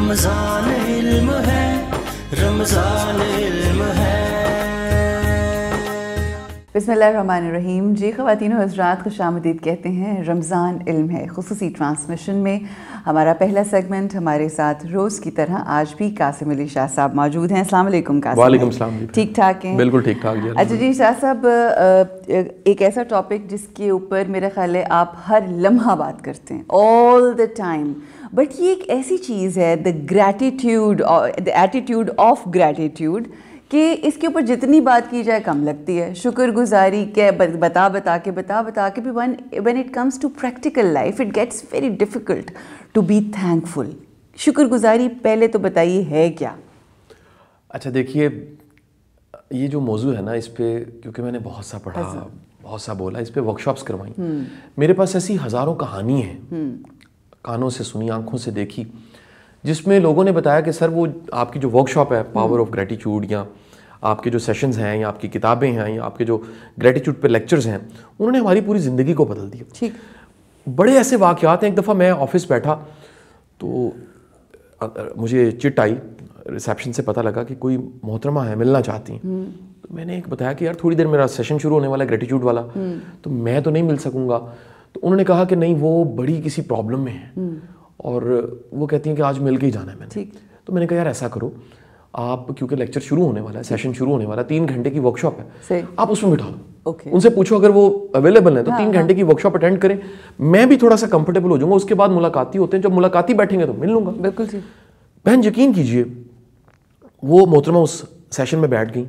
رمضان علم ہے، رمضان علم ہے۔ بسم اللہ الرحمن الرحیم۔ جی خواتین و حضرات، خوش آمدید کہتے ہیں رمضان علم ہے خصوصی ٹرانسمیشن میں۔ ہمارا پہلا سیگمنٹ، ہمارے ساتھ روز کی طرح آج بھی قاسم علی شاہ صاحب موجود ہیں۔ السلام علیکم قاسم۔ وعلیکم السلام۔ ٹھیک ٹھاک ہیں؟ بالکل ٹھیک ٹھاک جی۔ اچھا جی شاہ صاحب، ایک ایسا ٹاپک جس کے اوپر میرا خیال ہے آپ ہر لمحہ بات کرتے ہیں، آل دا ٹائم، بٹ یہ ایک ایسی چیز ہے، the gratitude, the attitude of gratitude, کہ اس کے اوپر جتنی بات کی جائے کم لگتی ہے۔ شکر گزاری کے بتا کے بھی when it comes to practical life it gets very difficult to be thankful۔ شکر گزاری پہلے تو بتائیے ہے کیا؟ اچھا دیکھیے، یہ جو موضوع ہے نا، اس پہ کیونکہ میں نے بہت سا پڑھا، بہت سا بولا، اس پہ ورک شاپس کروائیں، میرے پاس ایسی ہزاروں کہانی ہیں، کانوں سے سنی، آنکھوں سے دیکھی، جس میں لوگوں نے بتایا کہ سر وہ آپ کی جو ورک شاپ ہے پاور آف گریٹیٹیوڈ، یا آپ کے جو سیشنز ہیں، یا آپ کی کتابیں ہیں، یا آپ کے جو گریٹیٹیوڈ پہ لیکچرز ہیں، انہوں نے ہماری پوری زندگی کو بدل دیا۔ ٹھیک، بڑے ایسے واقعات ہیں۔ ایک دفعہ میں آفس بیٹھا تو مجھے چٹ آئی، ریسیپشن سے پتہ لگا کہ کوئی محترمہ ہے، ملنا چاہتی ہیں۔ تو میں نے ایک بتایا کہ یار تھوڑی دیر میرا سیشن شروع ہونے والا ہے گریٹیٹیوڈ والا، تو میں تو نہیں مل سکوں گا۔ تو انہوں نے کہا کہ نہیں، وہ بڑی کسی پرابلم میں ہے اور وہ کہتی ہیں کہ آج مل کے ہی جانا ہے میں نے۔ تو میں نے کہا یار ایسا کرو، آپ کیونکہ لیکچر شروع ہونے والا ہے، سیشن شروع ہونے والا ہے، 3 گھنٹے کی ورک شاپ ہے، آپ اس میں بٹھا دو، ان سے پوچھو اگر وہ اویلیبل ہیں تو 3 گھنٹے کی ورک شاپ اٹینڈ کریں، میں بھی تھوڑا سا کمفرٹیبل ہو جاؤں گا، اس کے بعد ملاقاتی ہوتے ہیں، جب ملاقاتی بیٹھیں گے تو مل لوں گا۔ بالکل ٹھیک۔ بہن یقین کیجئے، وہ محترمہ اس سیشن میں بیٹھ گئیں،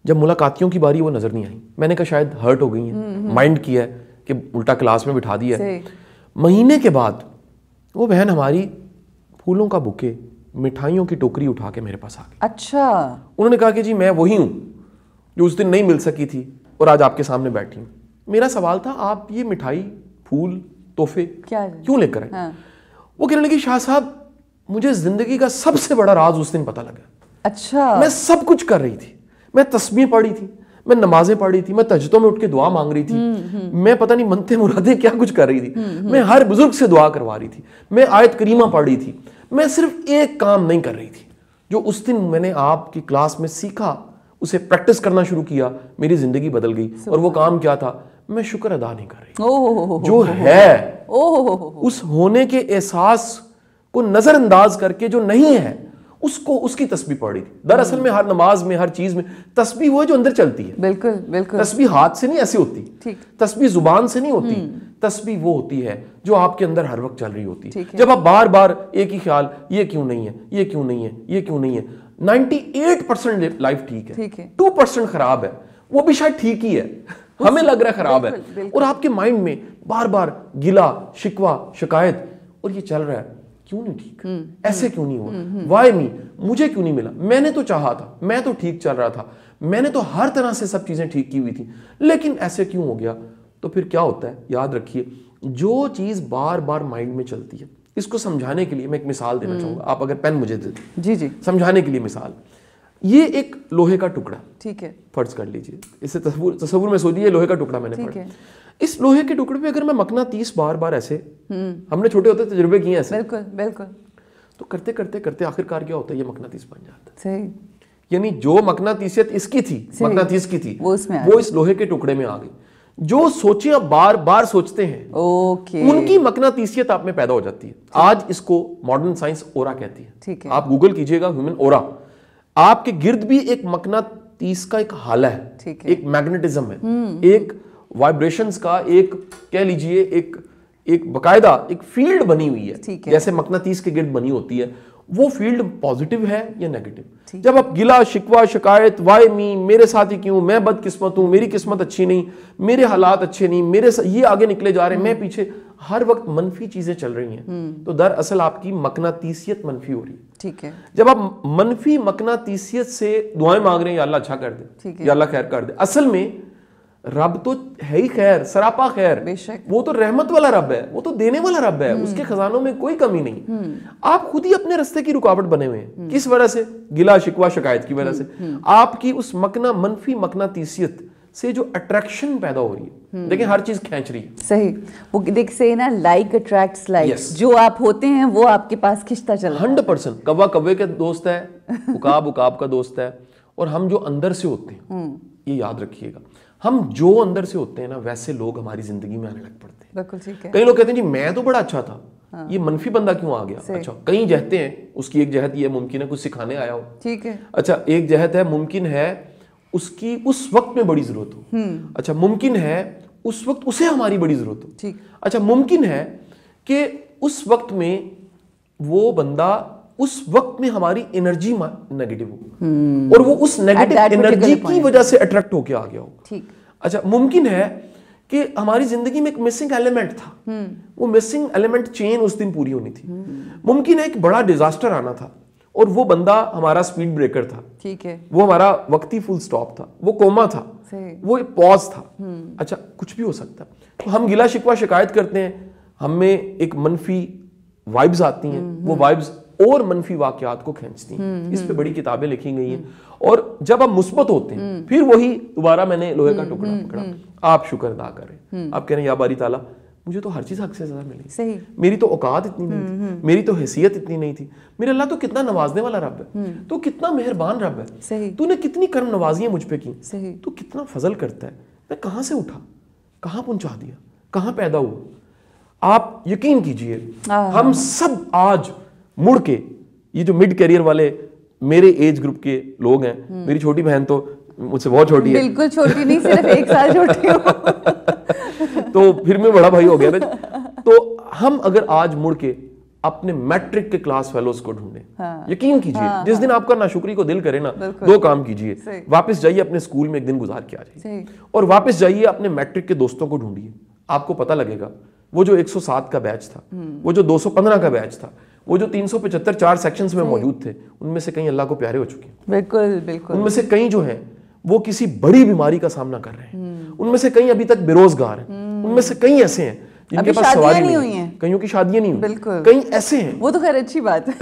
جب ملاقاتیوں کی باری وہ نظر نہیں آئی۔ میں نے کہا شاید ہرٹ ہو گئی ہیں، مائنڈ کیا ہے کہ الٹا کلاس میں بٹھا دیا ہے۔ مہینے کے بعد وہ بہن ہماری پھولوں کا بکے، مٹھائیوں کی ٹوکری اٹھا کے میرے پاس آ گئی۔ اچھا، انہوں نے کہا کہ جی میں وہی ہوں جو اس دن نہیں مل سکی تھی اور آج آپ کے سامنے بیٹھی ہوں۔ میرا سوال تھا، آپ یہ مٹھائی، پھول، تحفے کیوں لے کر آئے؟ وہ کہنے لگی شاہ صاحب مجھے زندگی کا سب سے بڑا راز اس دن پتہ لگا۔ اچھا، میں سب کچھ کر رہی تھی، میں تسبیح پڑھی تھی، میں نمازیں پڑھی تھی، میں تہجدوں میں اٹھ کے دعا مانگ رہی تھی، میں پتہ نہیں منتے مرادیں کیا کچھ کر رہی تھی، میں ہر بزرگ سے دعا کروا رہی تھی، میں آیت کریمہ پڑھ رہی تھی، میں صرف ایک کام نہیں کر رہی تھی جو اس دن میں نے آپ کی کلاس میں سیکھا، اسے پریکٹس کرنا شروع کیا، میری زندگی بدل گئی۔ اور وہ کام کیا تھا؟ میں شکر ادا نہیں کر رہی، جو ہے اس ہونے کے احساس کو نظر انداز کر کے جو نہیں ہے اس کی تسبیح پڑھ رہی تھی۔ دراصل میں ہر نماز میں، ہر چیز میں تسبیح وہ ہے جو اندر چلتی ہے۔ بالکل بالکل، تسبیح ہاتھ سے نہیں ایسی ہوتی، تسبیح زبان سے نہیں ہوتی، تسبیح وہ ہوتی ہے جو آپ کے اندر ہر وقت چل رہی ہوتی ہے۔ جب آپ بار بار ایک ہی خیال، یہ کیوں نہیں ہے، یہ کیوں نہیں ہے، یہ کیوں نہیں ہے، 98% لائف ٹھیک ہے، 2% خراب ہے، وہ بھی شاید ٹھیک ہی ہے، ہمیں لگ رہا ہے خراب ہے، اور آپ کے مائنڈ میں بار بار گلا، شکوہ، شکایت، اور یہ چل رہا ہے کیوں نہیں ٹھیک، ایسے کیوں نہیں ہوا، وائی می، مجھے کیوں نہیں ملا، میں نے تو چاہا تھا، میں تو ٹھیک چل رہا تھا، میں نے تو ہر طرح سے سب چیزیں ٹھیک کی ہوئی تھی، لیکن ایسے کیوں ہو گیا؟ تو پھر کیا ہوتا ہے؟ یاد رکھیے، جو چیز بار بار مائنڈ میں چلتی ہے، اس کو سمجھانے کے لیے میں ایک مثال دینا چاہوں گا، آپ اگر پین مجھے دے دیں جی سمجھانے کے لیے مثال۔ یہ ایک لوہے کا ٹکڑا، ٹھیک ہے، فرض کر لیجئے، اسے تصور میں سوچیے، لوہے کا ٹکڑا میں نے پڑھا، اس لوہے کے ٹکڑے پہ اگر میں مقناطیس بار بار ایسے، ہم نے چھوٹے ہوتے تجربے کیے ایسے، بالکل بالکل، تو کرتے کرتے کرتے آخر کار کیا ہوتا ہے؟ یہ مقناطیس بن جاتا ہے۔ صحیح، یعنی جو مقناطیسیت اس کی تھی، مقناطیس کی تھی، وہ اس لوہے کے ٹکڑے میں آ گئی۔ جو سوچیں آپ بار بار سوچتے ہیں، ان کی مقناطیسیت آپ میں پیدا ہو جاتی ہے۔ آج اس کو ماڈرن سائنس اورا کہتی ہے، آپ گوگل کیجئے گا ہیومن اورا، آپ کے گرد بھی ایک مقناطیس کا ایک حالہ ہے، ایک میگنیٹزم ہے، ایک وائبریشنز کا ایک کہہ لیجئے ایک باقاعدہ ایک فیلڈ بنی ہوئی ہے، جیسے مقناطیس کے گرد بنی ہوتی ہے۔ وہ فیلڈ پازیٹیو ہے یا نیگیٹو؟ جب آپ گلا، شکوہ، شکایت، وائی می، میرے ساتھ ہی کیوں، میں بد قسمت ہوں، میری قسمت اچھی نہیں، میرے حالات اچھے نہیں، میرے یہ آگے نکلے جا رہے ہیں، میں پیچھے، ہر وقت منفی چیزیں چل رہی ہیں، تو دراصل آپ کی مقناطیسیت منفی ہو رہی ہے۔ ٹھیک ہے، جب آپ منفی مقناطیسیت سے دعائیں مانگ رہے ہیں، یا اللہ اچھا کر دے، یا اللہ خیر کر دے، اصل میں رب تو ہے ہی خیر، سراپا خیر، وہ تو رحمت والا رب ہے، وہ تو دینے والا رب ہے، اس کے خزانوں میں کوئی کمی نہیں۔ آپ خود ہی اپنے رستے کی رکاوٹ بنے ہوئے ہیں، کس وجہ سے؟ گلا، شکوہ، شکایت کی وجہ سے۔ آپ کی اس منفی مقناطیسیت سے جو اٹریکشن پیدا ہو رہی ہے, دیکھیں ہر چیز کھینچ رہی ہے. صحیح, وہ دیکھ سے نا لائک اٹریکٹس لائک, جو آپ ہوتے ہیں وہ آپ کے پاس کھنچتا چلا. 100%. کوا کوے کا دوست ہے, عقاب عقاب کا دوست ہے, اور ہم جو اندر سے ہوتے ہیں, یہ یاد رکھیے گا, ہم جو اندر سے ہوتے ہیں نا ویسے لوگ ہماری زندگی میں آنے لگ پڑتے ہیں. بالکل ٹھیک ہے. کئی لوگ کہتے ہیں جی میں تو بڑا اچھا تھا, یہ منفی بندہ کیوں آ گیا. اچھا کئی جہتیں ہیں, اس کی ایک جہت یہ ممکن ہے کچھ سکھانے آیا ہو, ٹھیک ہے. اچھا ایک جہت ہے ممکن ہے اس کی اس وقت میں بڑی ضرورت ہو, اچھا ممکن ہے اس وقت اسے ہماری بڑی ضرورت ہو, ٹھیک, اچھا ممکن ہے کہ اس وقت میں وہ بندہ اس وقت میں ہماری انرجی نیگیٹو ہو, اور وہ اس نیگیٹو انرجی کی وجہ سے اٹریکٹ ہو کے آ گیا ہو. ٹھیک, اچھا ممکن ہے کہ ہماری زندگی میں ایک مسنگ ایلیمنٹ تھا, وہ مسنگ ایلیمنٹ چین اس دن پوری ہونی تھی. ممکن ہے ایک بڑا ڈیزاسٹر آنا تھا اور وہ بندہ ہمارا سپیڈ بریکر تھا, ٹھیک ہے, وہ ہمارا وقتی فل سٹاپ تھا, وہ کوما تھا, وہ پاز تھا. اچھا کچھ بھی ہو سکتا. تو ہم گلا شکوہ شکایت کرتے ہیں, ہم میں ایک منفی وائبز آتی ہیں, وہ وائبز اور منفی واقعات کو کھینچتی ہیں. اس پہ بڑی کتابیں لکھی گئی ہیں. اور جب ہم مثبت ہوتے ہیں پھر وہی دوبارہ میں نے لوہے کا ٹکڑا پکڑا, آپ شکر ادا کریں, آپ کہہ رہے ہیں یا باری تعالیٰ مجھے تو ہر چیز حق سے زیادہ ملی, میری تو اوقات اتنی نہیں تھی, میری تو حیثیت اتنی نہیں تھی, میرے اللہ تو کتنا نوازنے والا رب ہے, تو کتنا مہربان رب ہے, تو نے کتنی کرم نوازیاں مجھ پہ کی, تو کتنا فضل کرتا ہے, میں کہاں سے اٹھا, کہاں پہنچا دیا, کہاں پیدا ہوا. آپ یقین کیجئے ہم سب آج مڑ کے, یہ جو مڈ کیریئر والے میرے ایج گروپ کے لوگ ہیں, میری چھوٹی بہن تو مجھ سے بہت چھوٹی ہے, بالکل چھوٹی نہیں, صرف 1 سال چھوٹی ہوں, تو پھر میں بڑا بھائی ہو گیا نا. تو ہم اگر آج مڑ کے اپنے میٹرک کے کلاس فیلوز کو ڈھونڈیں, یقین کیجئے جس دن آپ کا ناشکری کو دل کرے نا, 2 کام کیجئے, واپس جائیے اپنے اسکول میں ایک دن گزار کے آ جائیے, اور واپس جائیے اپنے میٹرک کے دوستوں کو ڈھونڈیے. آپ کو پتہ لگے گا وہ جو 107 کا بیچ تھا, وہ جو 215 کا بیچ تھا, وہ جو 375 4 سیکشنز میں موجود تھے, ان میں سے کئی اللہ کو پیارے ہو چکے ہیں. بالکل بالکل. ان میں سے کئی جو ہیں وہ کسی بڑی بیماری کا سامنا کر رہے ہیں, ان میں سے کئی ابھی تک بے روزگار ہیں, ان میں سے کئی ایسے ہیں جن کے پاس سواری نہیں ہوئی ہیں, کئیوں کی شادیاں نہیں ہوئی, کئی ایسے ہیں, وہ تو خیر اچھی بات ہے,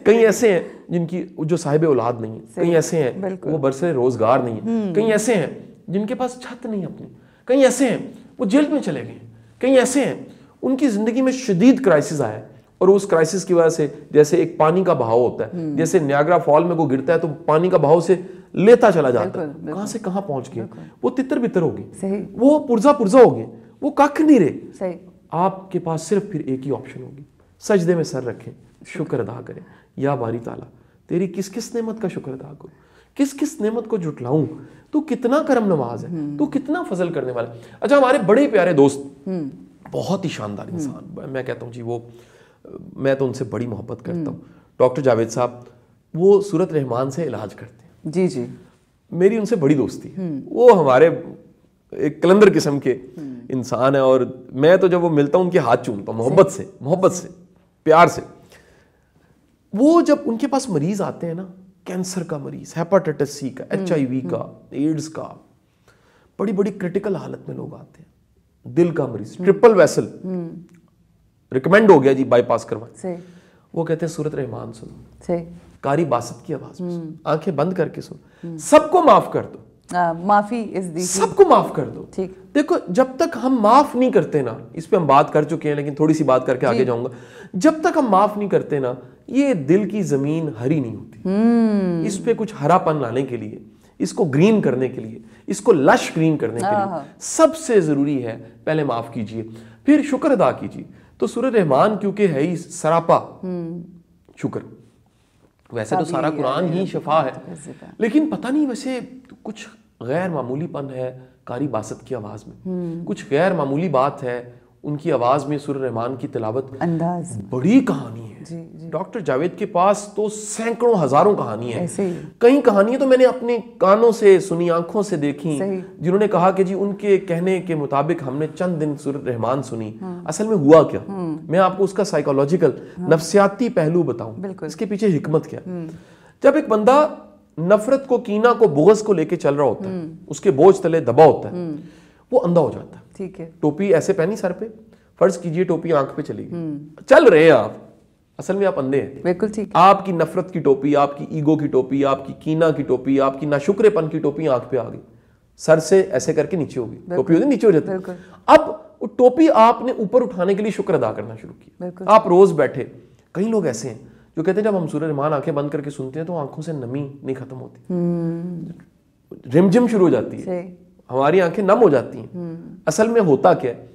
کئی ایسے ہیں جن کی جو صاحب اولاد نہیں ہے, کئی ایسے ہیں وہ برسر روزگار نہیں ہے, کئی ایسے ہیں جن کے پاس چھت نہیں اپنی, کئی ایسے ہیں وہ جیل میں چلے گئے, کئی ایسے ہیں ان کی زندگی میں شدید کرائسس آیا ہے, اور اس کرائسس کی وجہ سے جیسے ایک پانی کا بہاؤ ہوتا ہے, جیسے نیاگرا فال میں کوئی گرتا ہے تو پانی کا بہاؤ سے لیتا چلا جاتا ہے, کہاں سے کہاں پہنچ گئے, وہ تتر بتر ہو گئے, وہ پرزا پرزا ہو گئے, وہ کاک نہیں رہے. آپ کے پاس صرف پھر ایک ہی آپشن ہوگی, سجدے میں سر رکھیں, شکر ادا کریں, یا باری تعالیٰ تیری کس کس نعمت کا شکر ادا کروں, کس کس نعمت کو جھٹلاؤں, تو کتنا کرم نواز ہے, تو کتنا فضل کرنے والا. اچھا ہمارے بڑے پیارے دوست, بہت ہی شاندار انسان, میں کہتا ہوں جی وہ, میں تو ان سے بڑی محبت کرتا ہوں, ڈاکٹر جاوید صاحب, وہ سورت رحمان سے علاج کرتے ہیں. جی جی, میری ان سے بڑی دوستی ہے, وہ ہمارے ایک کلندر قسم کے انسان ہے, اور میں تو جب وہ ملتا ہوں ان کے ہاتھ چومتا ہوں محبت سے پیار سے. وہ جب ان کے پاس مریض آتے ہیں نا, کینسر کا مریض, ہیپاٹائٹس سی کا, HIV کا, ایڈز کا, بڑی بڑی کرٹیکل حالت میں لوگ آتے ہیں, دل کا مریض, ٹرپل ویسل ریکمینڈ ہو گیا جی بائی پاس کروائیں, وہ کہتے ہیں سورت رحمان سنو, قاری باسط کی آواز میں سنو, آنکھیں بند کر کے سنو, سب کو معاف کر دو, معافی سب کو معاف کر دو. دیکھو جب تک ہم معاف نہیں کرتے نا, اس پہ ہم بات کر چکے ہیں لیکن تھوڑی سی بات کر کے آگے جاؤں گا, جب تک ہم معاف نہیں کرتے نا, یہ دل کی زمین ہری نہیں ہوتی. اس پہ کچھ ہرا پن لانے کے لیے, اس کو گرین کرنے کے لیے, اس کو لش گرین کرنے کے لیے سب سے ضروری ہے پہلے معاف کیجئے, پھر شکر ادا کیجئے. تو سورہ رحمان کیونکہ ہے ہی سراپا شکر, ویسے تو سارا قرآن ہی شفا ہے, لیکن پتہ نہیں ویسے کچھ غیر معمولی پن ہے قاری باسط کی آواز میں, کچھ غیر معمولی بات ہے ان کی آواز میں. سورہ رحمان کی تلاوت انداز, بڑی کہانی ہے. ڈاکٹر جاوید کے پاس تو سینکڑوں ہزاروں کہانیاں ہیں, کئی کہانیاں تو میں نے اپنے کانوں سے سنی, آنکھوں سے دیکھی, جنہوں نے کہا کہ جی ان کے کہنے کے مطابق ہم نے چند دن سورہ رحمان سنی, اصل میں ہوا کیا. میں آپ کو اس کا سائیکولوجیکل نفسیاتی پہلو بتاؤں, اس کے پیچھے حکمت کیا. جب ایک بندہ نفرت کو, کینہ کو, بغض کو لے کے چل رہا ہوتا ہے, اس کے بوجھ تلے دبا ہوتا ہے, وہ اندھا ہو جاتا ہے. ٹھیک ہے, ٹوپی ایسے پہنی سر پہ, فرض کیجئے ٹوپی آنکھ پہ چلی گئی, چل رہے ہیں آپ, اصل میں آپ اندھے ہیں. بالکل ٹھیک. آپ کی نفرت کی ٹوپی, آپ کی ایگو کی ٹوپی, آپ کی کینا کی ٹوپی, آپ کی ناشکرے پن کی ٹوپی آنکھ پہ آ گئی, سر سے ایسے کر کے نیچے ہو گئی, ٹوپی ہوتی نیچے ہو جاتی. اب وہ ٹوپی آپ نے اوپر اٹھانے کے لیے شکر ادا کرنا شروع کیا. آپ روز بیٹھے, کئی لوگ ایسے ہیں جو کہتے ہیں جب ہم سورہ رحمان آنکھیں بند کر کے سنتے ہیں تو آنکھوں سے نمی نہیں ختم ہوتی, رم جم شروع ہو جاتی ہے, ہماری آنکھیں نم ہو جاتی ہیں. اصل میں ہوتا کیا ہے,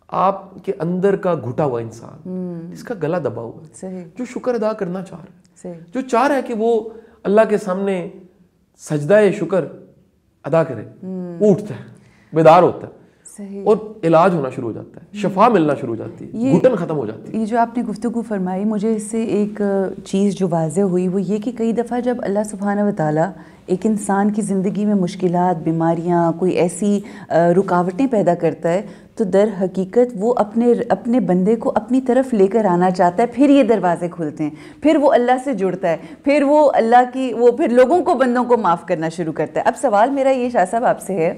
آپ کے اندر کا گھٹا ہوا انسان جس کا گلا دبا ہوا ہے, جو شکر ادا کرنا چاہ رہا ہے, جو چاہ رہا ہے کہ وہ اللہ کے سامنے سجدہ شکر ادا کرے, وہ اٹھتا ہے, بیدار ہوتا ہے, اور علاج ہونا شروع ہو جاتا ہے, شفا ملنا شروع ہو جاتی ہے, گھٹن ختم ہو جاتی ہے. یہ جو آپ نے گفتگو فرمائی, مجھے اس سے ایک چیز جو واضح ہوئی وہ یہ کہ کئی دفعہ جب اللہ سبحانہ و تعالیٰ ایک انسان کی زندگی میں مشکلات, بیماریاں, کوئی ایسی رکاوٹیں پیدا کرتا ہے تو در حقیقت وہ اپنے بندے کو اپنی طرف لے کر آنا چاہتا ہے. پھر یہ دروازے کھلتے ہیں, پھر وہ اللہ سے جڑتا ہے, پھر وہ اللہ کی پھر لوگوں کو, بندوں کو معاف کرنا شروع کرتا ہے. اب سوال میرا یہ شاہ صاحب آپ سے ہے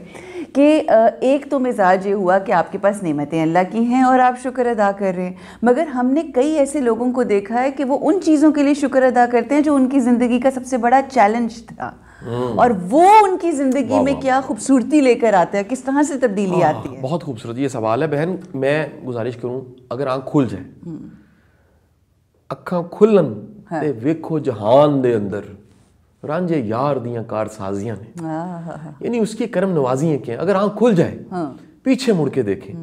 کہ ایک تو مزاج یہ ہوا کہ آپ کے پاس نعمتیں اللہ کی ہیں اور آپ شکر ادا کر رہے ہیں, مگر ہم نے کئی ایسے لوگوں کو دیکھا ہے کہ وہ ان چیزوں کے لیے شکر ادا کرتے ہیں جو ان کی زندگی کا سب سے بڑا چیلنج تھا, اور وہ ان کی زندگی میں کیا خوبصورتی لے کر آتا ہے, کس طرح سے تبدیلی آتی ہے. بہت خوبصورت یہ سوال ہے بہن. میں گزارش کروں, اگر آنکھ کھل جائے, اکھاں کھلن تے ویکھو جہان دے اندر رانجے یار دیاں کار سازیاں نے, یعنی اس کی کرم نوازیاں کیا. اگر آنکھ کھل جائے, پیچھے مڑ کے دیکھیں,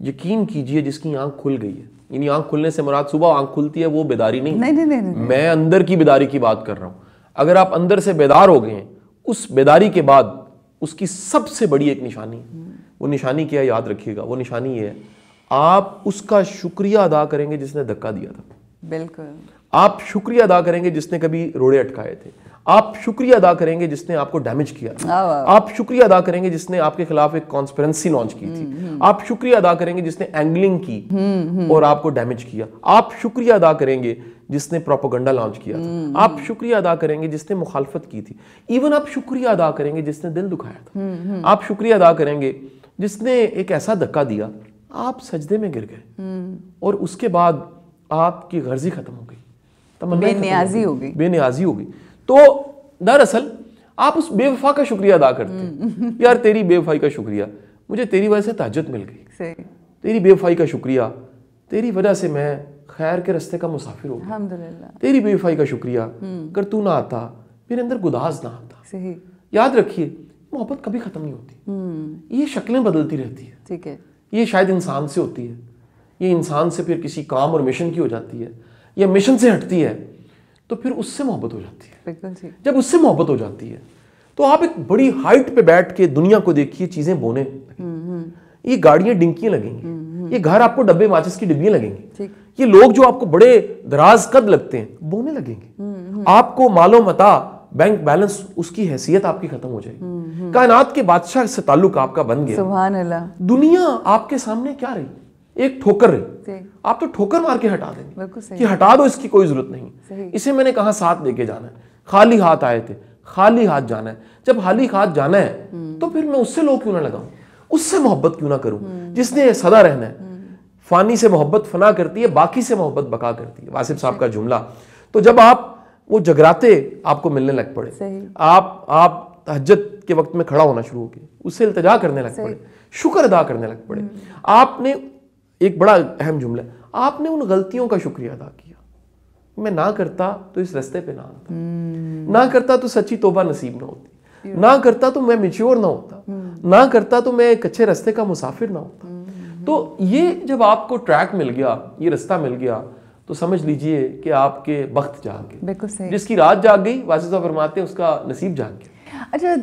یقین کیجئے جس کی آنکھ کھل گئی ہے, یعنی آنکھ کھلنے سے مراد صبح آنکھ کھلتی ہے وہ بیداری نہیں, میں اندر کی بیداری کی بات کر رہا ہوں. اگر آپ اندر سے بیدار ہو گئے ہیں, اس بیداری کے بعد اس کی سب سے بڑی ایک نشانی, وہ نشانی کیا ہے یاد رکھیے گا, وہ نشانی یہ ہے آپ اس کا شکریہ ادا کریں گے جس نے دھکا دیا تھا. بالکل. آپ شکریہ ادا کریں گے جس نے کبھی روڑے اٹکائے تھے, آپ شکریہ ادا کریں گے جس نے آپ کو ڈیمیج کیا تھا, آپ شکریہ ادا کریں گے جس نے آپ کے خلاف ایک کانسپیرنسی لانچ کی تھی, آپ شکریہ ادا کریں گے جس نے اینگلنگ کی اور آپ کو ڈیمیج کیا, آپ شکریہ ادا کریں گے جس نے پروپیگنڈا لانچ کیا تھا, آپ شکریہ ادا کریں گے جس نے مخالفت کی تھی, ایون آپ شکریہ ادا کریں گے جس نے دل دکھایا تھا, آپ شکریہ ادا کریں گے جس نے ایک ایسا دھکا دیا آپ سجدے میں گر گئے اور اس کے بعد آپ کی غرضی ختم ہو گئی, بے نیازی ہو گئی. تو دراصل آپ اس بے وفا کا شکریہ ادا کرتے ہیں, یار تیری بے وفائی کا شکریہ, مجھے تیری وجہ سے تہجد مل گئی, تیری بے وفائی کا شکریہ, تیری وجہ سے میں خیر کے رستے کا مسافر ہو گیا, تیری بے وفائی کا شکریہ, اگر تو نہ آتا میرے اندر گداز نہ آتا. یاد رکھیے محبت کبھی ختم نہیں ہوتی, یہ شکلیں بدلتی رہتی ہے. ٹھیک ہے, یہ شاید انسان سے ہوتی ہے, یہ انسان سے پھر کسی کام اور مشن کی ہو جاتی ہے, یا مشن سے ہٹتی ہے تو پھر اس سے محبت ہو جاتی ہے. جب اس سے محبت ہو جاتی ہے تو آپ ایک بڑی ہائٹ پہ بیٹھ کے دنیا کو دیکھیے, چیزیں بونے لگیں, یہ گاڑیاں ڈنکیاں لگیں گی, یہ گھر آپ کو ڈبے ماچس کی ڈبیاں لگیں گی, یہ لوگ جو آپ کو بڑے دراز قد لگتے ہیں بونے لگیں گے, آپ کو مال و متاع, بینک بیلنس, اس کی حیثیت آپ کی ختم ہو جائے گی, کائنات کے بادشاہ سے تعلق آپ کا بن گیا. سبحان اللہ. دنیا آپ کے سامنے کیا رہی, ایک ٹھوکر رہی, آپ تو ٹھوکر مار کے ہٹا دیں گے کہ ہٹا دو, اس کی کوئی ضرورت نہیں, اسے میں نے کہاں ساتھ لے کے جانا ہے, خالی ہاتھ آئے تھے, خالی ہاتھ جانا ہے. جب خالی ہاتھ جانا ہے تو پھر میں اس سے لوگ کیوں نہ لگاؤں, اس سے محبت کیوں نہ کروں جس نے سدا رہنا ہے. فانی سے محبت فنا کرتی ہے, باقی سے محبت بقا کرتی ہے, واصف صاحب کا جملہ. تو جب آپ وہ جگراتے آپ کو ملنے لگ پڑے, آپ تہجد کے وقت میں کھڑا ہونا شروع ہو گئے, اس سے التجا کرنے لگ پڑے, شکر ادا کرنے لگ پڑے, آپ نے ایک بڑا اہم جملہ ہے, آپ نے ان غلطیوں کا شکریہ ادا کیا, میں نہ کرتا تو اس رستے پہ نہ آتا, نہ کرتا تو سچی توبہ نصیب نہ ہوتی, نہ کرتا تو میں میچور نہ ہوتا, نہ کرتا تو میں ایک اچھے رستے کا مسافر نہ ہوتا. تو یہ جب آپ کو ٹریک مل گیا, یہ رستہ مل گیا, تو سمجھ لیجئے کہ آپ کے بخت جاگ گئے. بالکل صحیح. جس کی رات جاگ گئی, واصف صاحب فرماتے ہیں, اس کا نصیب جاگ گیا. اچھا,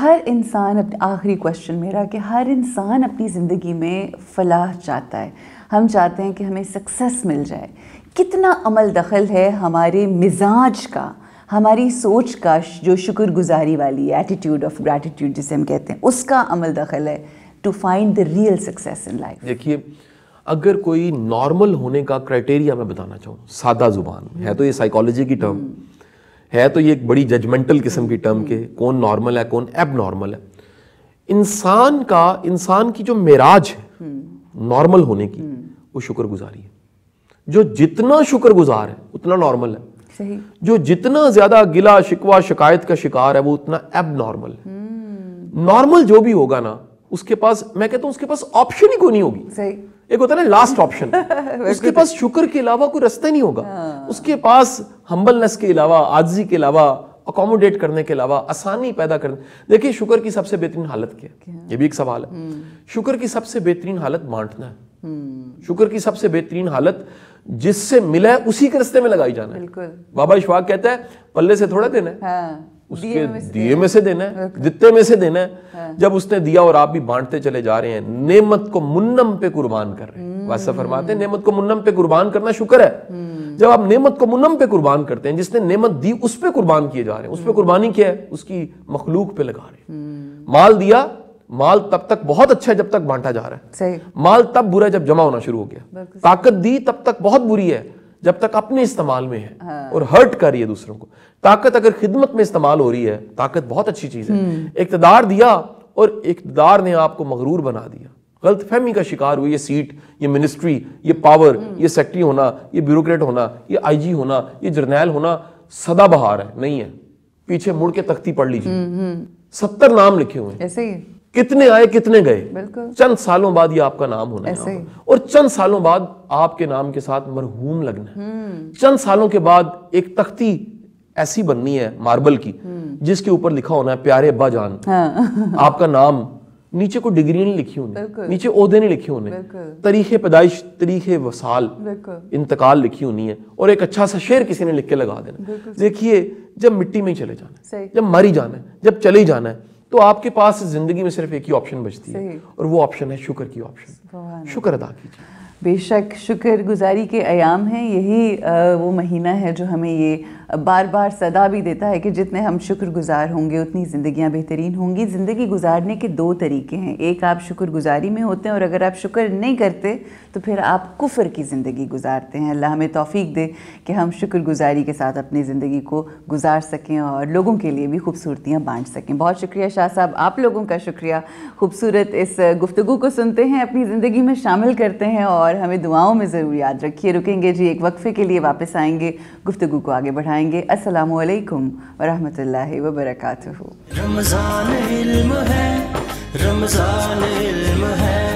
ہر انسان, آخری کوشچن میرا, کہ ہر انسان اپنی زندگی میں فلاح چاہتا ہے, ہم چاہتے ہیں کہ ہمیں سکسیس مل جائے. کتنا عمل دخل ہے ہمارے مزاج کا, ہماری سوچ کا, جو شکر گزاری والی ایٹیٹیوڈ آف گریٹیٹیوڈ جسے ہم کہتے ہیں, اس کا عمل دخل ہے to find the real success in life. دیکھیے, اگر کوئی نارمل ہونے کا کرائٹیریا میں بتانا چاہوں سادہ زبان میں, ہے تو یہ سائیکالوجی کی ٹرم ہے, تو یہ ایک بڑی ججمنٹل قسم کی ٹرم کہ کون نارمل ہے کون ایب نارمل ہے. انسان کی جو معراج ہے نارمل ہونے کی, وہ شکر گزاری ہے. جو جتنا شکر گزار ہے اتنا نارمل ہے. صحیح. جو جتنا زیادہ گلا شکوہ شکایت کا شکار ہے وہ اتنا ایب نارمل ہے. نارمل جو بھی ہوگا نا اس کے پاس, میں کہتا ہوں اس کے پاس آپشن ہی کوئی نہیں ہوگی. صحیح. ایک ہوتا ہے نا لاسٹ آپشن, اس کے پاس شکر کے علاوہ کوئی رستہ نہیں ہوگا. اس کے پاس ہمبلنس کے علاوہ, عاجزی کے علاوہ, اکوموڈیٹ کرنے کے علاوہ, آسانی پیدا کرنے. دیکھیں شکر کی سب سے بہترین حالت کیا ہے, یہ بھی ایک سوال ہے. شکر کی سب سے بہترین حالت بانٹنا ہے. شکر کی سب سے بہترین حالت جس سے ملا ہے اسی کے رستے میں لگائی جانا ہے. بابا اشفاق کہتا ہے پلے سے تھوڑا دینا ہے, اس کے دیے میں سے دینا ہے, دتے میں سے دینا ہے. جب اس نے دیا اور آپ بھی بانٹتے چلے جا رہے ہیں, نعمت کو منم پہ قربان کر رہے ہیں. واسطہ فرماتے ہیں نعمت کو منم پہ قربان کرنا شکر ہے. جب آپ نعمت کو منم پہ قربان کرتے ہیں, جس نے نعمت دی اس پہ قربان کیے جا رہے ہیں. اس پہ قربانی کیا ہے, اس کی مخلوق پہ لگا رہے ہیں. مال دیا, مال تب تک بہت اچھا ہے جب تک بانٹا جا رہا ہے. صحیح. مال تب برا ہے جب جمع ہونا شروع ہو گیا. طاقت دی تب تک بہت بری ہے جب تک اپنے استعمال میں ہے اور ہرٹ کر رہی ہے دوسروں کو. طاقت اگر خدمت میں استعمال ہو رہی ہے, طاقت بہت اچھی چیز ہے. اقتدار دیا اور اقتدار نے آپ کو مغرور بنا دیا, غلط فہمی کا شکار ہوئی. یہ سیٹ, یہ منسٹری, یہ پاور, یہ سیکٹری ہونا, یہ بیوروکریٹ ہونا, یہ آئی جی ہونا, یہ جرنیل ہونا سدا بہار ہے, نہیں ہے. پیچھے مڑ کے تختی پڑھ لیجیے, 70 نام لکھے ہوئے ہیں. ایسے ہی کتنے آئے کتنے گئے, چند سالوں بعد یہ آپ کا نام ہونا ہے, اور چند سالوں بعد آپ کے نام کے ساتھ مرحوم لگنا ہے. چند سالوں کے بعد ایک تختی ایسی بننی ہے ماربل کی جس کے اوپر لکھا ہونا ہے پیارے ابا جان. آپ کا نام, نیچے کوئی ڈگری نہیں لکھی ہونے, نیچے عہدے نہیں لکھے ہونے, تاریخ پیدائش, تاریخ وصال, انتقال لکھی ہونی ہے, اور ایک اچھا سا شعر کسی نے لکھ کے لگا دینا. دیکھیے جب مٹی میں ہی چلے جانا ہے, جب مر ہی جانا ہے, جب چلے ہی جانا ہے, تو آپ کے پاس زندگی میں صرف ایک ہی آپشن بچتی ہے, اور وہ آپشن ہے شکر کی آپشن. شکر ادا کیجیے. بے شک شکر گزاری کے ایام ہیں, یہی وہ مہینہ ہے جو ہمیں یہ بار بار صدا بھی دیتا ہے کہ جتنے ہم شکر گزار ہوں گے اتنی زندگیاں بہترین ہوں گی. زندگی گزارنے کے 2 طریقے ہیں, ایک آپ شکر گزاری میں ہوتے ہیں, اور اگر آپ شکر نہیں کرتے تو پھر آپ کفر کی زندگی گزارتے ہیں. اللہ ہمیں توفیق دے کہ ہم شکر گزاری کے ساتھ اپنی زندگی کو گزار سکیں اور لوگوں کے لیے بھی خوبصورتیاں بانٹ سکیں. بہت شکریہ شاہ صاحب, آپ لوگوں کا شکریہ. خوبصورت اس گفتگو کو سنتے ہیں, اپنی زندگی میں شامل کرتے ہیں, اور ہمیں دعاؤں میں ضرور یاد رکھیے. رکیں گے جی ایک وقفے کے لیے, واپس آئیں گے, گفتگو کو آگے بڑھائیں گے. السلام علیکم ورحمۃ اللہ وبرکاتہ. رمضان علم ہے, رمضان علم ہے.